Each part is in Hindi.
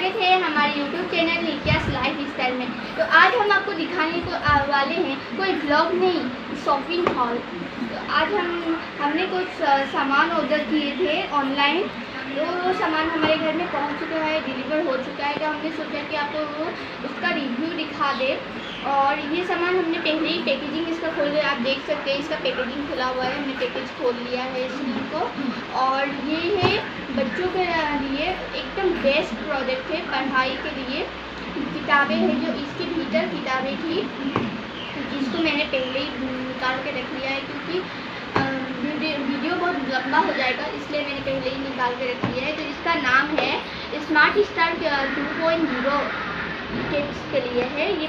स्वागत है हमारे YouTube चैनल नित्यास लाइफ स्टाइल में। तो आज हम आपको दिखाने को वाले हैं कोई ब्लॉग नहीं, शॉपिंग हॉल। तो आज हमने कुछ सामान ऑर्डर किए थे ऑनलाइन, तो वो सामान हमारे घर में पहुंच चुका है, डिलीवर हो चुका है। तो हमने सोचा कि आपको उसका रिव्यू दिखा दे। और ये सामान हमने पहले ही पैकेजिंग इसका खोल लिया, आप देख सकते हैं इसका पैकेजिंग खुला हुआ है, हमने पैकेज खोल लिया है इसमें को। और ये है बच्चों के लिए एकदम बेस्ट प्रोडक्ट है, पढ़ाई के लिए। किताबें हैं जो इसके भीतर किताबें थी, इसको मैंने पहले ही निकाल के रख लिया है क्योंकि वीडियो बहुत लंबा हो जाएगा, इसलिए मैंने पहले ही निकाल के रख लिया है। तो इसका नाम है स्मार्ट स्टार 2.0 किड्स के लिए है। ये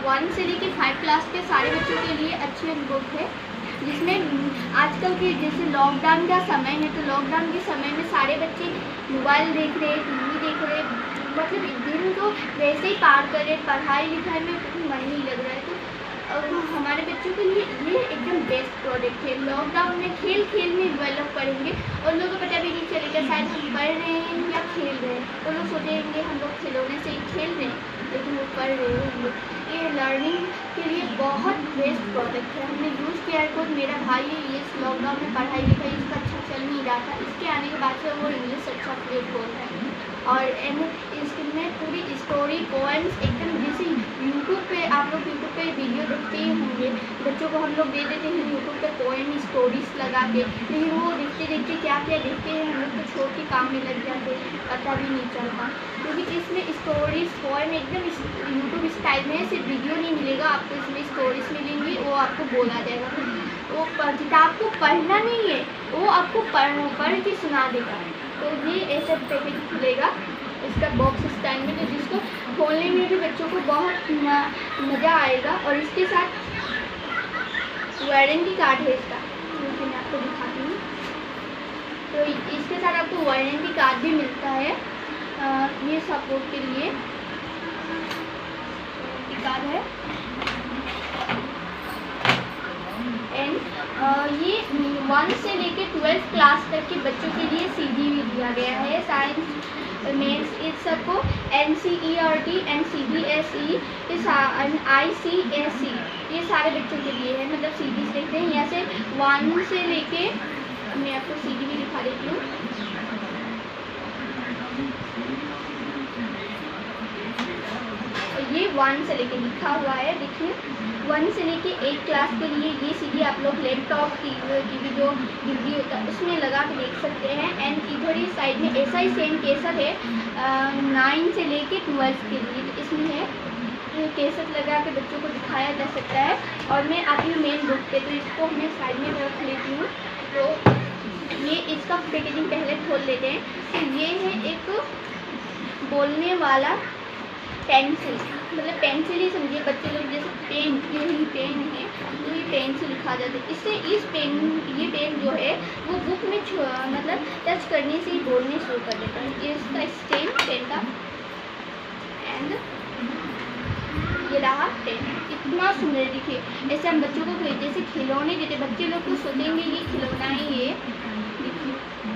1 से लेके 5 क्लास के सारे बच्चों के लिए अच्छी बुक है, जिसमें आजकल के जैसे लॉकडाउन का समय है, तो लॉकडाउन के समय में सारे बच्चे मोबाइल देख रहे, टीवी देख रहे, मतलब एक दिन को वैसे ही पार कर रहे, पढ़ाई लिखाई में मन नहीं लग रहा है। तो हमारे बच्चों के लिए ये एकदम बेस्ट प्रोडक्ट है। लॉकडाउन में खेल में डेवलप पढ़ेंगे और लोगों को पता भी नहीं चलेगा शायद हम पढ़ रहे हैं या खेल रहे हैं। तो लोग सोचेंगे हम लोग खिलौने से ही खेल रहे हैं, लेकिन वो पढ़ रहे हैं हम लोग। ये लर्निंग के लिए बहुत बेस्ट प्रोडक्ट है। हमने यूज़ किया है, खुद मेरा भाई है, ये लॉकडाउन में पढ़ाई लिखाई इसका अच्छा चल नहीं रहा था, इसके आने के बाद से वो इंग्लिश अच्छा फ्लुएंट बोल रहा है। और इसमें पूरी स्टोरी पोएम्स एकदम जैसे यूट्यूब पे आप लोग यूट्यूब पे वीडियो देखते ही होंगे, बच्चों को हम लोग दे देते हैं यूट्यूब पे पोएम स्टोरीज लगा के, लेकिन वो देखते देखते क्या क्या देखते हैं हम लोग तो छोड़ के काम में लग जाते, पता भी नहीं चलता। क्योंकि इसमें स्टोरीज पोएम एकदम यूट्यूब स्टाइल में सिर्फ वीडियो नहीं मिलेगा आपको, इसमें स्टोरीज मिलेंगी, वो आपको बोला जाएगा। वो किताब को पढ़ना नहीं है, वो आपको पढ़ के सुना देगा। तो ये ऐसा पैकेज खुलेगा इसका बॉक्स स्टाइल में, तो जिसको खोलने में भी बच्चों को बहुत मज़ा आएगा। और इसके साथ वारंटी कार्ड है इसका, जो मैं आपको दिखाती हूँ। तो इसके साथ आपको वारंटी कार्ड भी मिलता है, ये सपोर्ट के लिए कार्ड है। एंड ये 1 से लेके 12 क्लास तक के बच्चों के लिए CD भी दिया गया है। साइंस मैथ्स इस सबको NCERT NCBSE ICSE ये सारे बच्चों के लिए है, मतलब CDs देखते हैं यहाँ से 1 से लेके, मैं आपको CD भी दिखा देती हूँ। ये 1 से लेके लिखा हुआ है, देखिए 1 से लेके 8 क्लास के लिए ये CD आप लोग लैपटॉप टीवी जो डिग्री होता है उसमें लगा के देख सकते हैं। एंड इधर ही साइड में ऐसा ही सेम केसर है 9 से लेके 12 के लिए, तो इसमें है केसर लगा के बच्चों को दिखाया जा सकता है। और मैं आती हूँ मेन बुक पे, तो इसको मैं साइड में रख लेती हूँ। तो ये इसका पैकेजिंग पहले खोल लेते हैं। तो ये है एक बोलने वाला पेंसिल, मतलब पेंसिल ही समझिए, बच्चे लोग जैसे पेन, यही पेन है तो ये पेन से लिखा जाता है। इससे ये पेन जो है वो बुक में मतलब टच करने से ही बोलने शुरू कर देता है। ये इसका स्टेन पेन का, एंड ये रहा पेन, इतना सुंदर दिखे। ऐसे हम बच्चों को जैसे खिलौने देते, बच्चे लोग तो सोचेंगे ये खिलौना ही ये, देखिए।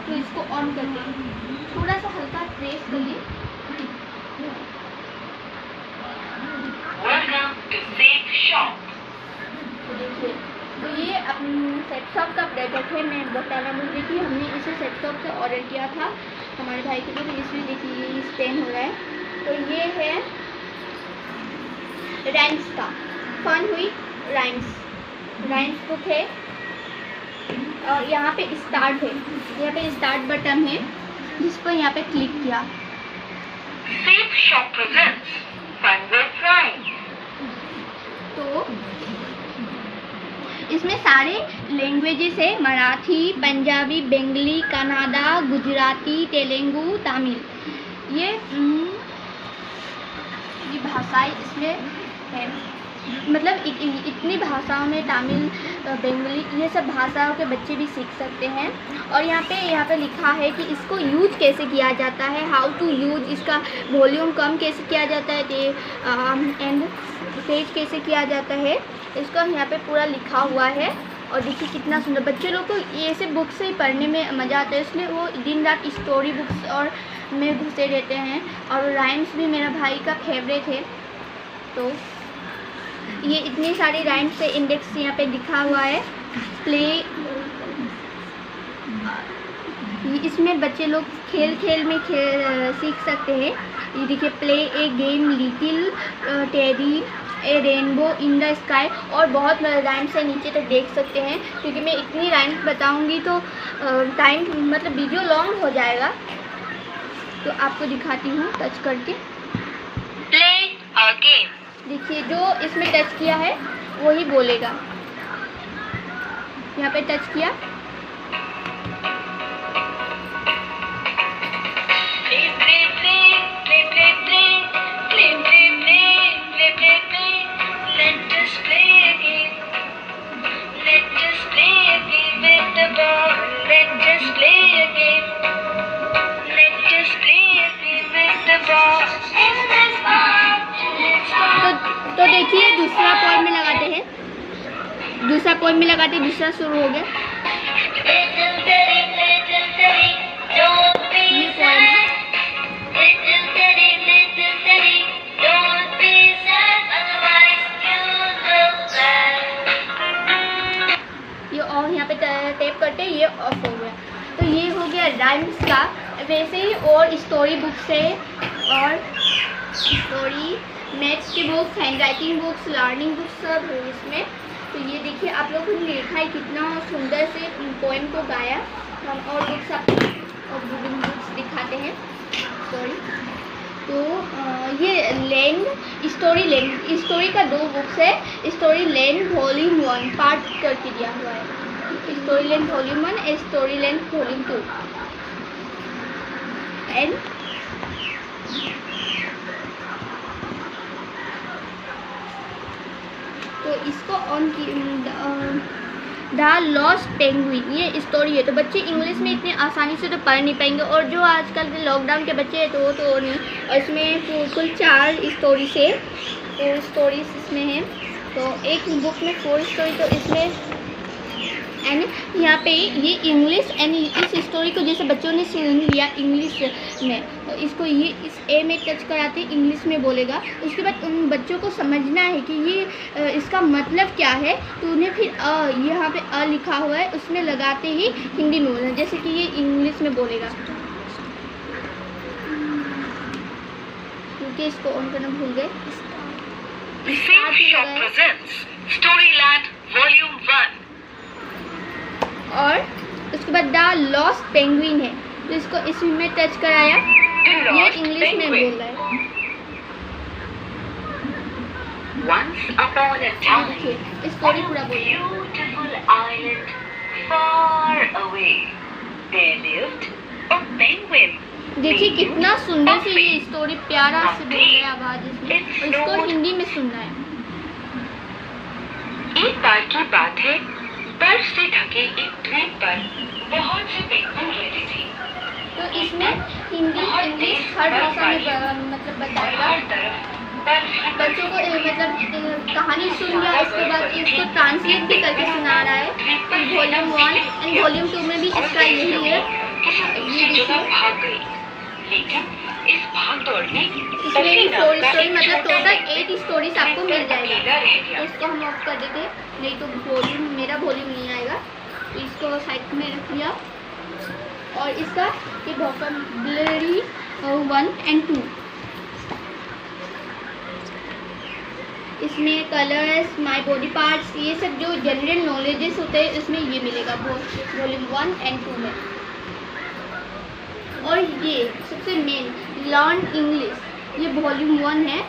तो इसको ऑन करते हैं, थोड़ा सा हल्का प्रेस करिए, तो ये सेट शॉप का प्रोडक्ट है। मैं बताना भूल रही थी, हमने इसे सेट शॉप से ऑर्डर किया था हमारे भाई के लिए, इसमें देखिए ये स्टेन हो रहा है। तो ये है राइम्स का, फन हुई राइम्स बुक है। और यहाँ पे स्टार्ट है, यहाँ पे स्टार्ट बटन है, जिस पर यहाँ पे क्लिक किया। Set shop presents fun with rhymes. तो इसमें सारे लैंग्वेजेस है, मराठी, पंजाबी, बंगाली, कन्नड़ा, गुजराती, तेलुगु, तमिल, ये भाषाएं इसमें है। मतलब इतनी भाषाओं में, तमिल, बंगाली, ये सब भाषाओं के बच्चे भी सीख सकते हैं। और यहाँ पे लिखा है कि इसको यूज कैसे किया जाता है, हाउ टू यूज, इसका वॉल्यूम कम कैसे किया जाता है, एंड तेज कैसे किया जाता है, इसको यहाँ पे पूरा लिखा हुआ है। और देखिए कितना सुंदर। बच्चे लोग को ये ऐसे बुक से ही पढ़ने में मज़ा आता है, इसलिए वो दिन रात स्टोरी बुक्स और में घुसे रहते हैं। और राइम्स भी मेरा भाई का फेवरेट है। तो ये इतनी सारी राइम्स से इंडेक्स यहाँ पे लिखा हुआ है। प्ले, इसमें बच्चे लोग खेल खेल में सीख सकते हैं। ये देखिए, play A game little teddy A rainbow in the sky, और बहुत राइम्स है, नीचे तक देख सकते हैं। क्योंकि मैं इतनी राइम्स बताऊंगी तो टाइम मतलब वीडियो लॉन्ग हो जाएगा। तो आपको दिखाती हूँ टच करके। Play a game. देखिए, जो इसमें टच किया है वही बोलेगा। यहाँ पे टच किया, Play, play, play, play, play, play, play, play, play, play, play, play. Let us play a game. Let us play a game with the ball. Let us play a game. Let us play a game with the ball. In this ball, let's go. तो देखिए दूसरा पोइम में लगाते हैं, दूसरा शुरू हो गया। Little Teddy, don't be ये पोइम है। Little Teddy, don't be sad, otherwise you'll go sad. ये और यहाँ पे टेप करते हैं, ये ऑफ हो गया। तो ये हो गया राइम्स का। वैसे ही और स्टोरी बुक्स है, और स्टोरी, मैथ्स की books, hand writing books, learning books सब है इसमें। तो ये देखिए, आप लोगों ने देखा है कितना सुंदर से पोएम को गाया। हम और बुक्स और बुक्स दिखाते हैं। सॉरी, तो ये लैंड, स्टोरी का 2 बुक्स है। स्टोरी लैंड वॉल्यूम 1 पार्ट करके दिया हुआ है। Story land volume 1, story land volume 2 and तो इसको ऑन की द लॉस्ट पेंगुइन, ये स्टोरी है। तो बच्चे इंग्लिश में इतनी आसानी से तो पढ़ नहीं पाएंगे, और जो आजकल के लॉकडाउन के बच्चे हैं तो वो तो नहीं। और इसमें कुल 4 स्टोरीज है, 4 स्टोरीज इसमें हैं। तो एक बुक में 4 स्टोरी, तो इसमें एंड यहाँ पे ये इंग्लिश एंड इस स्टोरी को जैसे बच्चों ने सुन लिया इंग्लिश में, तो इसको ये इस ए में टच कराते इंग्लिश में बोलेगा। उसके बाद उन बच्चों को समझना है कि ये इसका मतलब क्या है। तो उन्हें फिर यहाँ पे अ लिखा हुआ है, उसमें लगाते ही हिंदी में बोलना, जैसे कि ये इंग्लिश में बोलेगा। क्योंकि इसको ऑन करना भूल गए। Safe Shop presents Storyland Volume 1. और उसके बाद द लॉस्ट पेंगुइन है, तो इसको इसमें टच कराया, ये इंग्लिश में बोल रहा है। Once upon a time, story on पूरा a बोलिए। beautiful island far away, there lived a penguin. देखिए कितना सुंदर से ये स्टोरी प्यारा से बोल रहे हैं आवाज इसमें, और इसको हिंदी में सुनना है। एक बार की बात है, बर्फ से ढके एक द्वीप पर बहुत से पेंगुइन रहते थे। तो इसमें हिंदी इंग्लिश हर भाषा में मतलब बताएगा। हर तरफ बच्चों को मतलब कहानी सुन लिया, उसके बाद इसको ट्रांसलेट भी करके सुना रहा है। तो वॉल्यूम 1 एंड वॉल्यूम 2 में भी इसका यही है। ये देखिए, भाग गई, लेकिन इस भाग दौड़ में इसमें भी 4 स्टोरी मतलब टोटल 8 स्टोरीज आपको मिल जाएगी। अकेला रह तो गया। इसको हम ऑफ कर देते, नहीं तो मेरा वॉल्यूम नहीं आएगा। तो इसको साइड में रख लिया, और इसका ये वोकैबुलरी 1 एंड 2, इसमें कलर्स, माय बॉडी पार्ट्स, ये सब जो जनरल नॉलेजेस होते हैं इसमें ये मिलेगा वॉल्यूम 1 एंड 2 में। और ये सबसे मेन लर्न इंग्लिश, ये वॉल्यूम 1 है,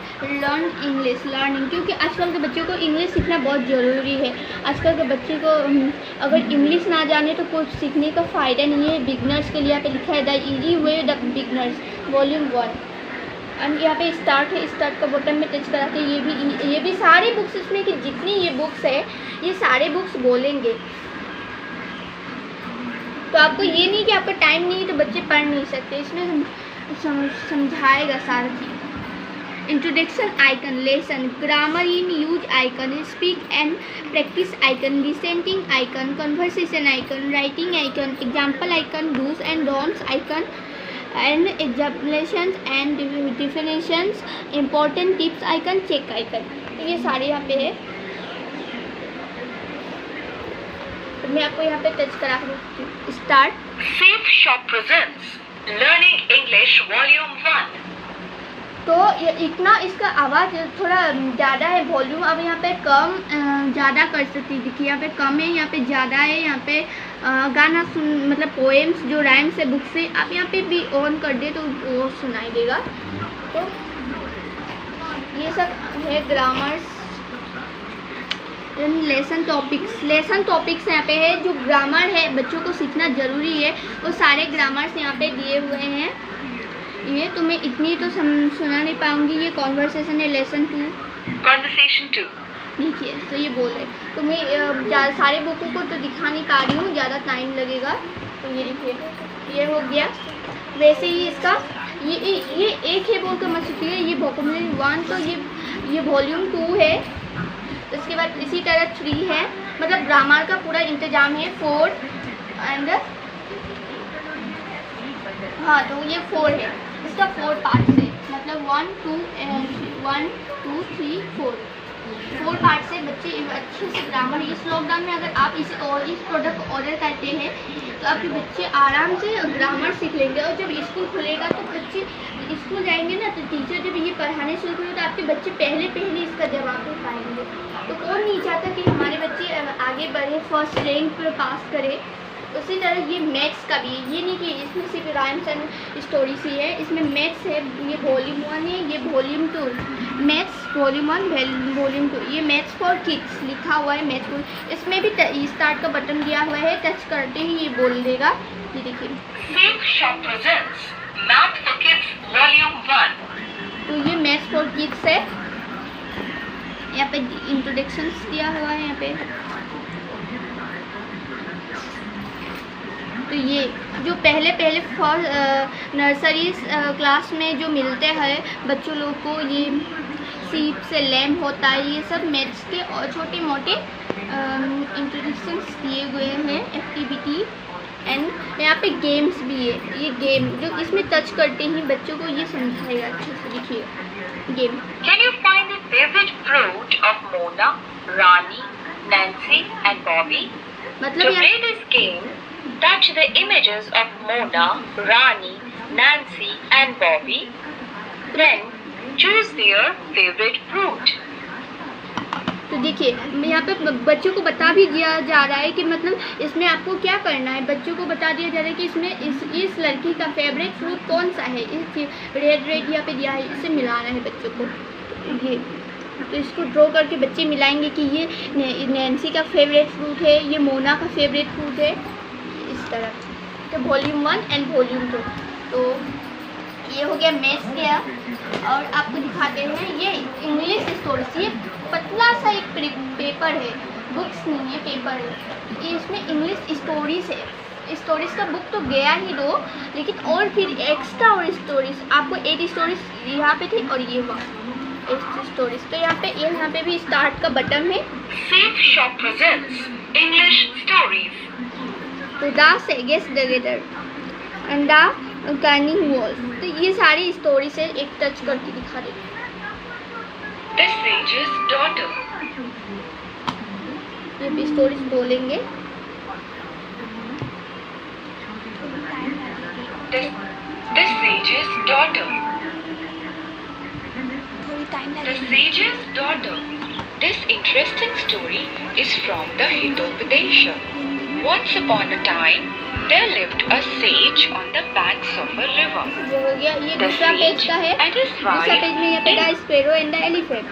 लर्न इंग्लिश, लर्निंग। क्योंकि आजकल के बच्चों को इंग्लिश सीखना बहुत ज़रूरी है। आजकल के बच्चे को अगर इंग्लिश ना जाने तो कुछ सीखने का फ़ायदा नहीं है। बिगनर्स के लिए यहाँ पे लिखा है the easy way the beginners volume 1। And यहाँ पे स्टार्ट है, स्टार्ट का बटन में टच कराते ये भी सारी बुक्स इसमें कि जितनी ये बुक्स है ये सारे बुक्स बोलेंगे। तो आपको ये नहीं कि आपका टाइम नहीं है तो बच्चे पढ़ नहीं सकते, इसमें समझाएगा सारा चीज़। Introduction icon, lesson, grammar in use icon, speak and practice icon, listening icon, conversation icon, writing icon, example icon, do's and don'ts icon and explanations and definitions, important tips icon, check icon. तो ये सारे यहाँ पे है। तो मैं आपको यहाँ पे टच करा दूँ। Start. Safe Shop presents Learning English Volume 1. तो ये इतना इसका आवाज़ थोड़ा ज़्यादा है वॉल्यूम। अब यहाँ पे कम ज़्यादा कर सकती, देखिए यहाँ पे कम है, यहाँ पे ज़्यादा है, यहाँ पे गाना सुन मतलब पोएम्स जो राइम से बुक से आप यहाँ पे भी ऑन कर दे तो वो सुनाई देगा। तो ये सब है ग्रामर्स, लेसन टॉपिक्स यहाँ पे है। जो ग्रामर है बच्चों को सीखना ज़रूरी है, वो सारे ग्रामर्स यहाँ पे दिए हुए हैं। ये तो मैं इतनी तो सुना नहीं पाऊंगी। ये कॉन्वर्सेशन है, लेसन 2। Conversation 2. देखिए तो ये बोल रहे, तो मैं सारे बुकों को तो दिखा नहीं पा रही हूँ, ज़्यादा टाइम लगेगा। तो ये देखिए ये हो गया। वैसे ही इसका ये एक है बोल कर मत सीखिए, ये वोकैबुलरी 1 तो ये वॉल्यूम 2 है। इसके बाद इसी तरह 3 है, मतलब ग्रामर का पूरा इंतजाम है। 4 एंड हाँ तो ये 4 है, इसका 4 पार्ट है, मतलब 1 2 3 4 पार्ट से बच्चे अच्छे से ग्रामर। इस लॉकडाउन में अगर आप इस प्रोडक्ट को ऑर्डर करते हैं तो आपके बच्चे आराम से ग्रामर सीख लेंगे। और जब स्कूल खुलेगा तो बच्चे स्कूल जाएंगे ना, तो टीचर जब ये पढ़ाने शुरू करेंगे तो आपके बच्चे पहले इसका जवाब दे पाएंगे। तो कौन नहीं चाहता कि हमारे बच्चे आगे बढ़े, फर्स्ट रैंक पर पास करें। उसी तरह ये मैथ्स का भी, ये नहीं कि इसमें सिर्फ राइम्स एंड स्टोरीज ही है, इसमें मैथ्स है। ये वॉल्यूम 1 है, ये वॉल्यूम 2। Maths volume 1 volume 2। ये मैथ्स फॉर किड्स लिखा हुआ है, मैथ्स। इसमें भी स्टार्ट का बटन दिया हुआ है, टच करते ही ये बोल देगा। ये देखिए Safe Shop presents Math for Kids Volume 1. तो ये मैथ्स फॉर किड्स है। यहाँ पे इंट्रोडक्शंस दिया हुआ है यहाँ पे। तो ये जो पहले फर्स्ट नर्सरी क्लास में जो मिलते हैं बच्चों लोग को, ये सीप से लैम्प होता है, ये सब मैथ्स के और छोटे मोटे इंट्रोडक्शंस दिए हुए हैं, एक्टिविटी एंड यहाँ पे गेम्स भी है। ये गेम जो इसमें टच करते ही बच्चों को ये समझाएगा अच्छे से। देखिए game. Can you find the favorite fruit of Mona, Rani, Nancy and Bobby? To मतलब play this game, touch the images of Mona, Rani, Nancy and Bobby. Then choose their favorite fruit. तो देखिए यहाँ पे बच्चों को बता भी दिया जा रहा है कि मतलब इसमें आपको क्या करना है। बच्चों को बता दिया जा रहा है कि इसमें इस लड़की का फेवरेट फ्रूट कौन सा है। इस रेड यहाँ पे दिया है, इसे मिलाना है बच्चों को। ये तो इसको ड्रॉ करके बच्चे मिलाएंगे कि ये नैन्सी का फेवरेट फ्रूट है, ये मोना का फेवरेट फ्रूट है, इस तरह। तो वॉल्यूम 1 एंड वॉल्यूम 2। तो ये हो गया मैथ्स गया। और आपको दिखाते हैं ये इंग्लिश स्टोरीज। ये पतला सा एक पेपर है, बुक्स नहीं है, पेपर है। ये इसमें इंग्लिश स्टोरीज है। स्टोरीज का बुक तो गया ही 2, लेकिन और फिर एक्स्ट्रा और स्टोरीज आपको 8 स्टोरीज यहाँ पे थी और ये हुआ 8 स्टोरीज। तो यहाँ पे भी स्टार्ट का बटन है। Safe Shop presents English stories. तो the sagest together and the cunning walls. तो ये सारी स्टोरी से एक टच करके दिखा देते हैं। The Sage's Daughter. ये भी स्टोरीज बोलेंगे। The Sage's Daughter. The Sage's Daughter. This interesting story is from the Hitopadesha. Once upon a time, there lived a sage on the banks of a river. ये हो गया, ये The दूसरा पेज sage का है। and his दूसरा wife पेज में यहाँ पे the sparrow and the elephant.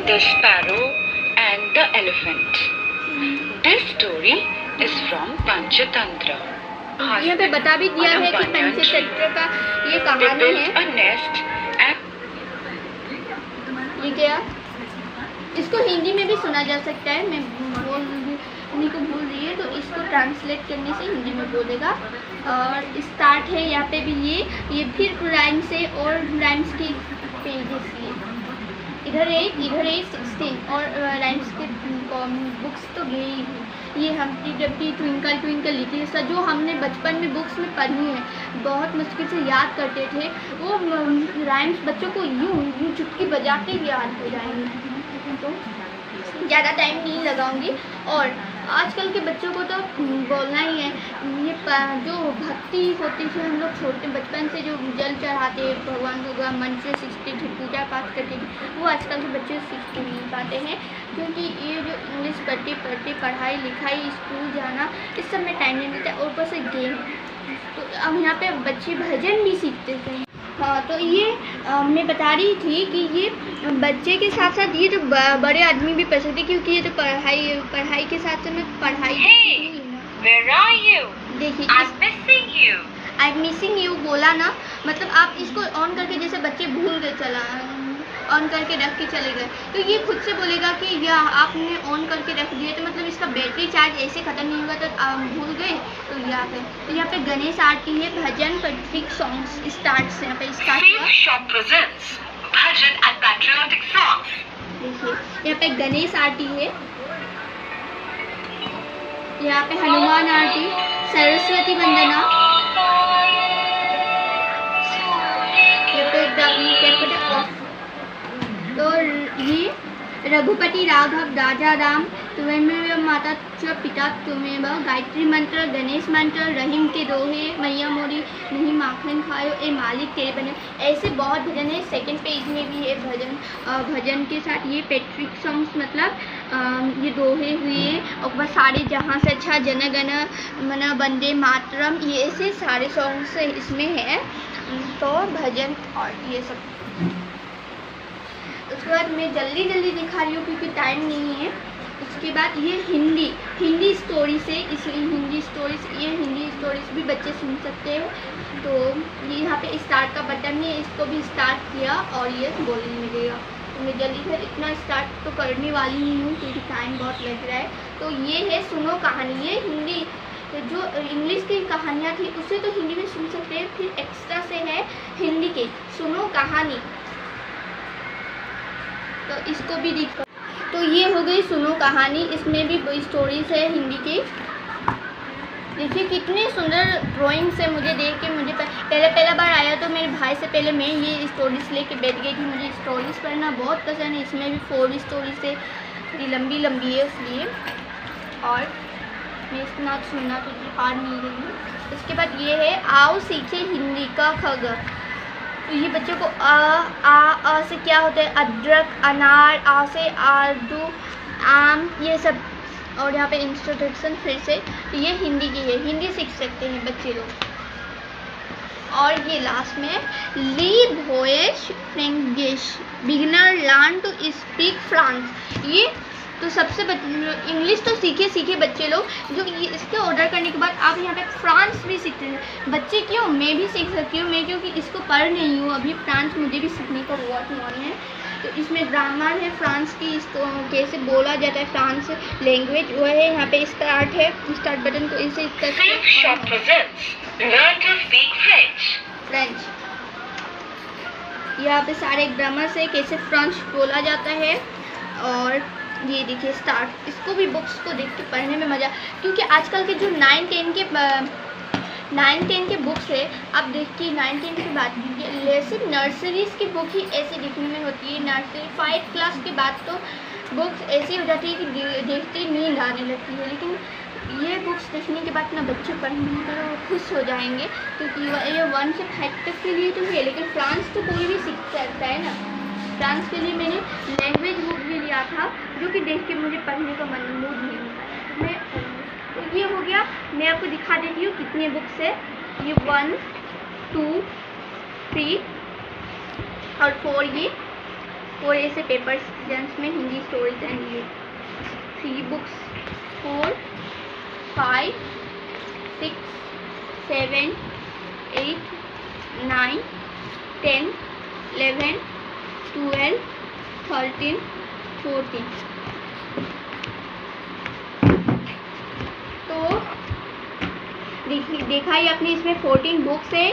The Sparrow and the Elephant. This story is from Panchatantra. यहाँ पे बता भी दिया है कि पंचतंत्र का ये They कहानी built है। a nest and ये क्या, इसको हिंदी में भी सुना जा सकता है, मैं लिखने को भूल रही है तो इसको ट्रांसलेट करने से हिंदी में बोलेगा। और स्टार्ट है यहाँ पे भी ये फिर राइम्स है और राइम्स के पेजेस इधर 16 और राइम्स के बुक्स तो गई ही। ये Humpty Dumpty twinkle twinkle little star जो हमने बचपन में बुक्स में पढ़ी है, बहुत मुश्किल से याद करते थे, वो राइम्स बच्चों को यूँ चुटकी बजा के याद हो जाएंगे। तो ज़्यादा टाइम नहीं लगाऊंगी। और आजकल के बच्चों को तो बोलना ही है, ये जो भक्ति होती थी, हम लोग छोटे बचपन से जो जल चढ़ाते भगवान को मन से सीखते थे, पूजा पाठ करते थे, वो आजकल के बच्चे सीख नहीं पाते हैं, क्योंकि ये जो इंग्लिश पढ़ते पढ़ाई लिखाई स्कूल जाना इस सब में टाइम नहीं मिलता है। ऊपर से गेम, तो अब यहाँ पे बच्चे भजन भी सीखते थे। हाँ, तो ये मैं बता रही थी कि ये बच्चे के साथ साथ ये जो बड़े आदमी भी पढ़ सकते, क्योंकि ये तो पढ़ाई के साथ में पढ़ाई Where are you? देखिए I'm missing you. I'm missing you बोला ना, मतलब आप इसको ऑन करके, जैसे बच्चे भूल गए चला ऑन करके रख के चले गए, तो ये खुद से बोलेगा कि या आपने ऑन करके रख दिया, तो मतलब इसका बैटरी चार्ज ऐसे ख़त्म नहीं होगा, तो आप भूल गए तो यहाँ पे। तो यहाँ पे गणेश आरती है, भजन पैट्रिक सॉन्ग्स स्टार्ट यहाँ पे स्टार्ट Faith हुआ। Shop presents bhajan and patriotic songs. देखिए यहाँ पे गणेश आरती है, यहाँ पे हनुमान आरती, सरस्वती वंदना, यहाँ पे कैपिटल ऑफ। तो ये रघुपति राघव राजा राम तुम्हें माता च पिता तुम्हें गायत्री मंत्र, गणेश मंत्र, रहीम के दोहे, मैया मोरी नहीं माखन खायो, ए मालिक तेरे बने, ऐसे बहुत भजन है। सेकंड पेज में भी है भजन के साथ ये पैट्रिक सॉन्ग्स, मतलब ये दोहे हुए, और बस सारे जहाँ से अच्छा, जन गण मन वंदे मातरम, ये ऐसे सारे सॉन्ग्स इसमें है। तो भजन और ये सब, उसके बाद मैं जल्दी दिखा रही हूँ क्योंकि टाइम नहीं है। उसके बाद ये हिंदी स्टोरी से, इसलिए हिंदी स्टोरीज भी बच्चे सुन सकते हैं। तो ये यहाँ पे स्टार्ट का बटन है, इसको भी स्टार्ट किया और ये बोलने लगेगा। तो मैं जल्दी से इतना स्टार्ट तो करने वाली नहीं हूँ क्योंकि टाइम बहुत लग रहा है। तो ये है सुनो कहानी, ये हिंदी, तो जो इंग्लिश की कहानियाँ थी उसे तो हिंदी में सुन सकते हैं, फिर एक्स्ट्रा से है हिंदी के सुनो कहानी, तो इसको भी दिखा। तो ये हो गई सुनो कहानी, इसमें भी स्टोरीज है हिंदी की। देखिए कितने सुंदर ड्राइंग्स है, मुझे देख के मुझे पहला बार आया तो मेरे भाई से पहले मैं ये स्टोरीज लेके बैठ गई थी। मुझे स्टोरीज पढ़ना बहुत पसंद है, इसमें भी 4 स्टोरीज है, थोड़ी लंबी है इसलिए, और मैं इतना सुनना तो पार नहीं रही हूँ। उसके बाद ये है आओ सीखे हिंदी का खग। तो ये बच्चों को आ से क्या होता है, अदरक, अनार, आ से आलू, आम, ये सब। और यहाँ पे इंट्रोडक्शन फिर से, तो ये हिंदी की है, हिंदी सीख सकते हैं बच्चे लोग। और ये लास्ट में ली भोएश फ्रेंगिश beginner learn to speak France. ये तो सबसे इंग्लिश तो सीखे बच्चे लोग, जो इसके ऑर्डर करने के बाद आप यहाँ पे फ्रांस भी सीखते हैं बच्चे। क्यों, मैं भी सीख सकती हूँ, मैं क्योंकि इसको पढ़ नहीं हूँ अभी, फ्रांस मुझे भी सीखने का बहुत मन है। तो इसमें ग्रामर है फ्रांस की, इसको कैसे बोला जाता है फ्रांस लैंग्वेज, वो है। यहाँ पे स्टार्ट है, स्टार्ट बटन को इसे Faith Shop presents learn to speak French. यहाँ पे सारे ग्रामर से कैसे फ्रेंच बोला जाता है। और ये देखिए स्टार्ट, इसको भी बुक्स को देख के पढ़ने में मज़ा, क्योंकि आजकल के जो 9-10 के बुक्स है, आप देखिए 9-10 की बात कीजिए, सिर्फ नर्सरीज़ की बुक ही ऐसे दिखने में होती है। नर्सरी 5 क्लास के बाद तो बुक्स ऐसी हो जाती है कि देखते ही नींद आने लगती है, लेकिन ये बुक्स देखने के बाद ना बच्चे पढ़ने पर खुश हो जाएंगे, क्योंकि ये 1 से 5 तक के लिए तो है, लेकिन फ्रांस तो कोई भी सीख सकता है ना। फ्रांस के लिए मैंने लैंग्वेज बुक भी लिया था, जो कि देख के मुझे पढ़ने का मूड नहीं होता मैं। तो ये हो गया, मैं आपको दिखा देती हूँ कितने बुक्स है। ये 1, 2, 3 और 4, ये 4 ऐसे पेपर्स जेंट्स में हिंदी स्टोरीज एंड ये 3 बुक्स, 4, 5, 6, 7, 8, 9, 10, 11, 12, 13, 14, देखा ही आपने, इसमें 14 बुक्स है,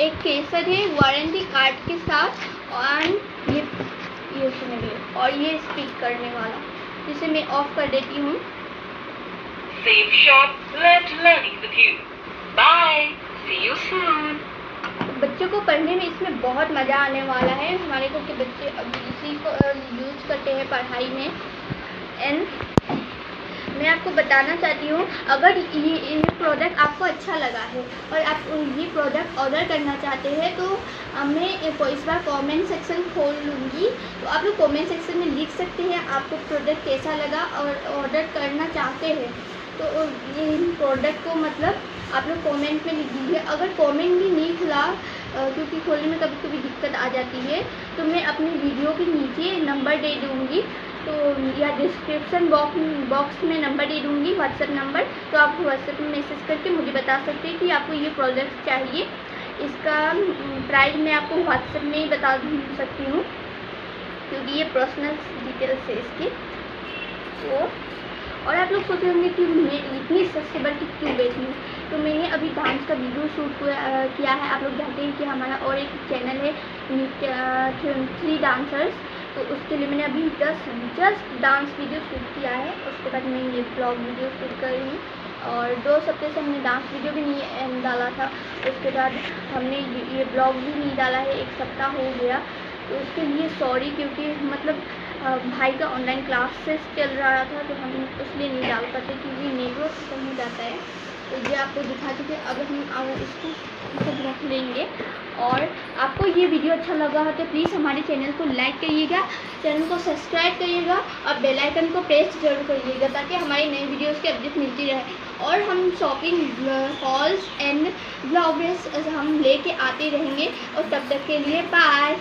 एक केसर है वारंटी कार्ड के साथ, और ये सुनिए, और ये स्पीक करने वाला, जिसे मैं ऑफ कर देती हूँ। Save shop, learning with you. Bye. See you soon. बच्चों को पढ़ने में इसमें बहुत मज़ा आने वाला है हमारे को, कि बच्चे अभी इसी को यूज करते हैं पढ़ाई में। एंड मैं आपको बताना चाहती हूँ, अगर ये प्रोडक्ट आपको अच्छा लगा है और आप ये प्रोडक्ट ऑर्डर करना चाहते हैं, तो मैं इस बार कमेंट सेक्शन खोल लूँगी, तो आप लोग कमेंट सेक्शन में लिख सकते हैं आपको प्रोडक्ट कैसा लगा और ऑर्डर करना चाहते हैं। तो ये प्रोडक्ट को मतलब आप लोग कमेंट में लिख दीजिए। अगर कमेंट भी नहीं खुला, क्योंकि खोलने में कभी कभी दिक्कत आ जाती है, तो मैं अपनी वीडियो के नीचे नंबर दे दूँगी, तो या डिस्क्रिप्शन बॉक्स में नंबर दे दूँगी, व्हाट्सएप नंबर, तो आप व्हाट्सएप में मैसेज करके मुझे बता सकते हैं कि आपको ये प्रोडक्ट चाहिए। इसका प्राइस मैं आपको व्हाट्सएप में ही बता सकती हूँ, क्योंकि ये पर्सनल डिटेल्स है इसकी। तो और आप लोग सोच रहे होंगे कि मैं इतनी सस्ते बल्कि क्यों बेचूँ, तो मैंने अभी डांस का वीडियो शूट किया है। आप लोग जानते हैं कि हमारा और एक चैनल है 3 डांसर्स, तो उसके लिए मैंने अभी जस्ट डांस वीडियो शूट किया है। उसके बाद मैं ये ब्लॉग वीडियो शूट कर रही हूँ, और 2 हफ्ते से हमने डांस वीडियो भी नहीं डाला था। उसके बाद हमने ये ब्लॉग भी नहीं डाला है, 1 सप्ताह हो गया, तो उसके लिए सॉरी, क्योंकि मतलब भाई का ऑनलाइन क्लासेस चल रहा था, तो हम इसलिए नहीं डाल पाते, क्योंकि नेटवर्क कहीं जाता है। तो ये आपको दिखा चुके। अब हम इसको सब रख लेंगे। और आपको ये वीडियो अच्छा लगा हो तो प्लीज़ हमारे चैनल को लाइक करिएगा, चैनल को सब्सक्राइब करिएगा, और बेल आइकन को प्रेस जरूर करिएगा, ताकि हमारी नई वीडियोस की अपडेट मिलती रहे। और हम शॉपिंग हॉल्स एंड ब्लॉग्स हम लेके आते रहेंगे। और तब तक के लिए बाय।